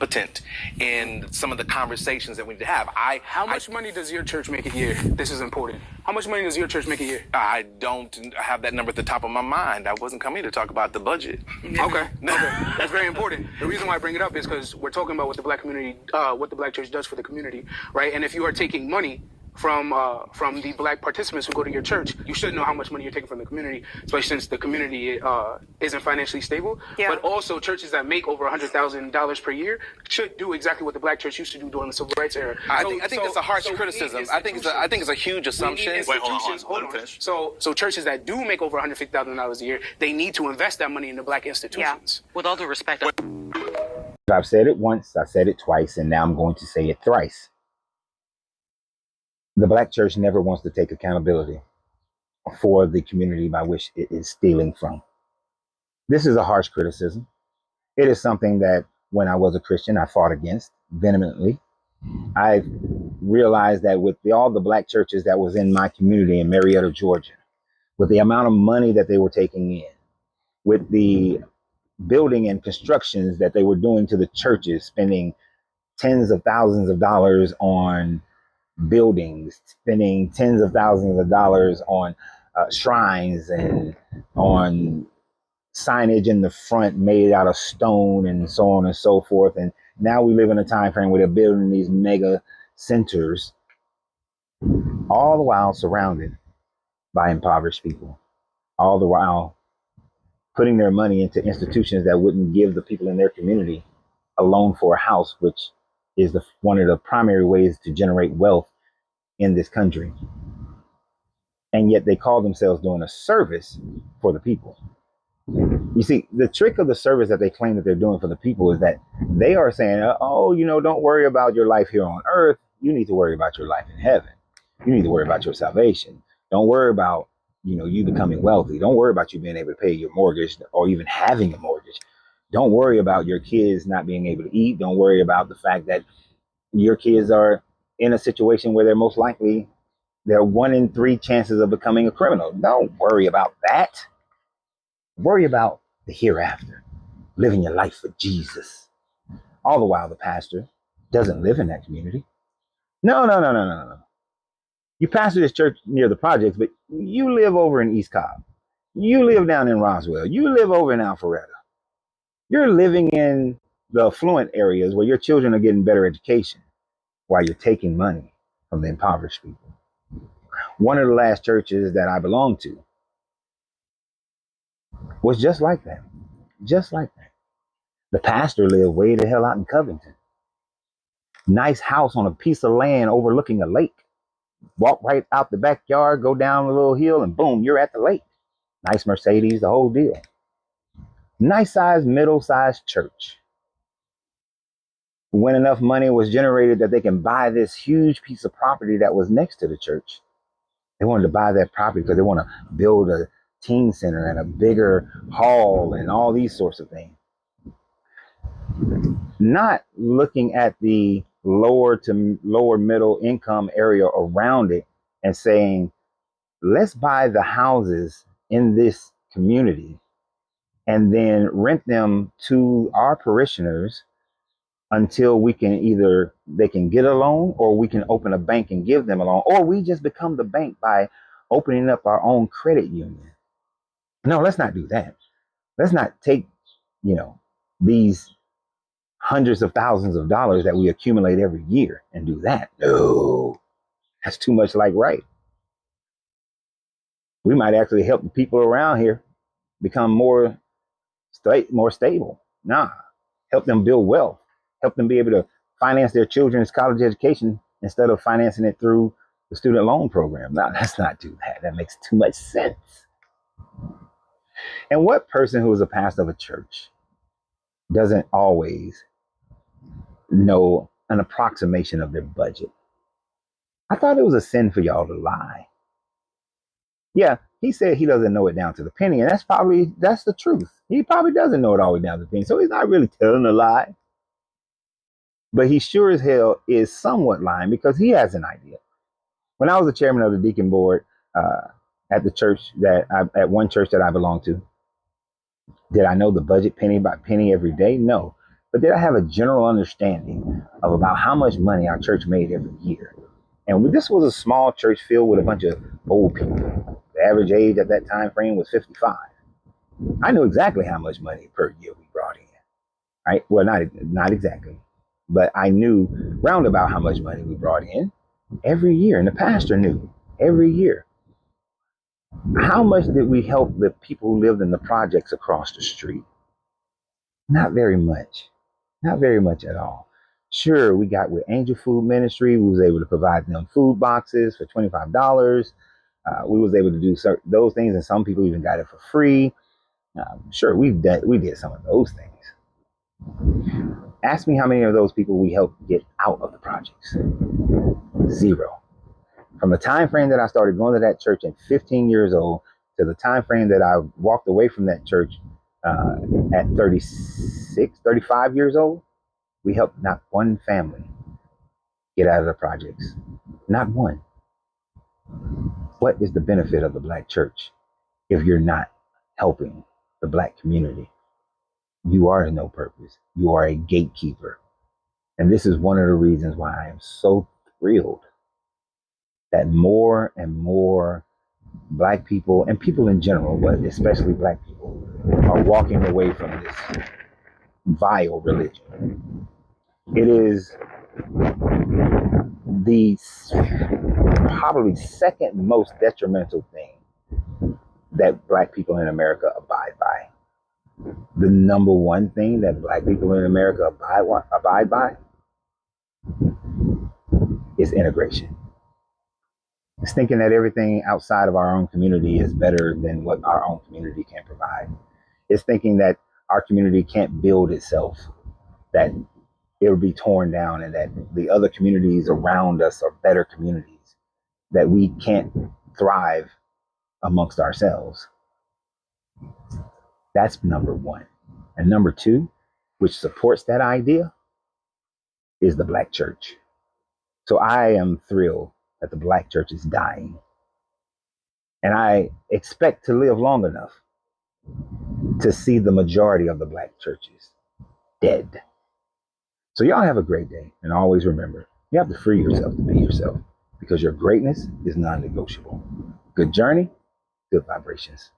competent in some of the conversations that we need to have. How much money does your church make a year? This is important. How much money does your church make a year? I don't have that number at the top of my mind. I wasn't coming to talk about the budget. Okay. That's very important. The reason why I bring it up is because we're talking about what the black community, what the black church does for the community, right? And if you are taking money from the black participants who go to your church, you should know how much money you're taking from the community, especially since the community isn't financially stable. Yeah. But also churches that make over $100,000 per year should do exactly what the black church used to do during the civil rights era. I think that's a harsh criticism. I think it's a huge assumption. Wait, hold on. So churches that do make over $150,000 a year, they need to invest that money in the black institutions. Yeah. With all due respect. I've said it once, I said it twice, and now I'm going to say it thrice. The black church never wants to take accountability for the community by which it is stealing from. This is a harsh criticism. It is something that when I was a Christian, I fought against vehemently. I realized that with all the black churches that was in my community in Marietta, Georgia, with the amount of money that they were taking in, with the building and constructions that they were doing to the churches, spending tens of thousands of dollars on buildings, spending tens of thousands of dollars on shrines and on signage in the front made out of stone and so on and so forth. And now we live in a time frame where they're building these mega centers, all the while surrounded by impoverished people, all the while putting their money into institutions that wouldn't give the people in their community a loan for a house, which is one of the primary ways to generate wealth in this country. And yet they call themselves doing a service for the people. You see, the trick of the service that they claim that they're doing for the people is that they are saying, don't worry about your life here on earth. You need to worry about your life in heaven. You need to worry about your salvation. Don't worry about, you becoming wealthy. Don't worry about you being able to pay your mortgage or even having a mortgage. Don't worry about your kids not being able to eat. Don't worry about the fact that your kids are in a situation where they're 1 in 3 chances of becoming a criminal. Don't worry about that. Worry about the hereafter, living your life for Jesus. All the while the pastor doesn't live in that community. No. You pastor this church near the projects, but you live over in East Cobb. You live down in Roswell. You live over in Alpharetta. You're living in the affluent areas where your children are getting better education while you're taking money from the impoverished people. One of the last churches that I belonged to was just like that. Just like that. The pastor lived way the hell out in Covington. Nice house on a piece of land overlooking a lake. Walk right out the backyard, go down a little hill, and boom, you're at the lake. Nice Mercedes, the whole deal. Nice sized, middle-sized church. When enough money was generated that they can buy this huge piece of property that was next to the church, they wanted to buy that property because they want to build a teen center and a bigger hall and all these sorts of things. Not looking at the lower to lower middle income area around it and saying, let's buy the houses in this community and then rent them to our parishioners until they can get a loan, or we can open a bank and give them a loan, or we just become the bank by opening up our own credit union. No, let's not do that. Let's not take, these hundreds of thousands of dollars that we accumulate every year and do that. No, that's too much like right. We might actually help the people around here become more stable. Nah, help them build wealth, help them be able to finance their children's college education instead of financing it through the student loan program. Now, let's not do that. That makes too much sense. And what person who is a pastor of a church doesn't always know an approximation of their budget? I thought it was a sin for y'all to lie. Yeah, he said he doesn't know it down to the penny, and that's the truth. He probably doesn't know it all the way down to the penny, so he's not really telling a lie. But he sure as hell is somewhat lying because he has an idea. When I was the chairman of the deacon board at one church that I belonged to, did I know the budget penny by penny every day? No. but did I have a general understanding of about how much money our church made every year? And this was a small church filled with a bunch of old people. The average age at that time frame was 55. I knew exactly how much money per year we brought in, right? Well, not exactly, but I knew roundabout how much money we brought in every year, and the pastor knew every year. How much did we help the people who lived in the projects across the street? Not very much. Not very much at all. Sure, we got with Angel Food Ministry, we was able to provide them food boxes for $25. We was able to do those things, and some people even got it for free. Sure, we did some of those things. Ask me how many of those people we helped get out of the projects. Zero. From the time frame that I started going to that church at 15 years old to the time frame that I walked away from that church at 36, 35 years old, we helped not one family get out of the projects. Not one. What is the benefit of the black church if you're not helping the black community? You are no purpose. You are a gatekeeper. And this is one of the reasons why I am so thrilled that more and more black people and people in general, but especially black people, are walking away from this vile religion. It is the probably second most detrimental thing that black people in America abide by. The number one thing that black people in America abide by is integration. It's thinking that everything outside of our own community is better than what our own community can provide. It's thinking that our community can't build itself, that it will be torn down, and that the other communities around us are better communities, that we can't thrive amongst ourselves. That's number one. And number two, which supports that idea, is the black church. So I am thrilled that the black church is dying. And I expect to live long enough to see the majority of the black churches dead. So y'all have a great day. And always remember, you have to free yourself to be yourself, because your greatness is non-negotiable. Good journey, good vibrations.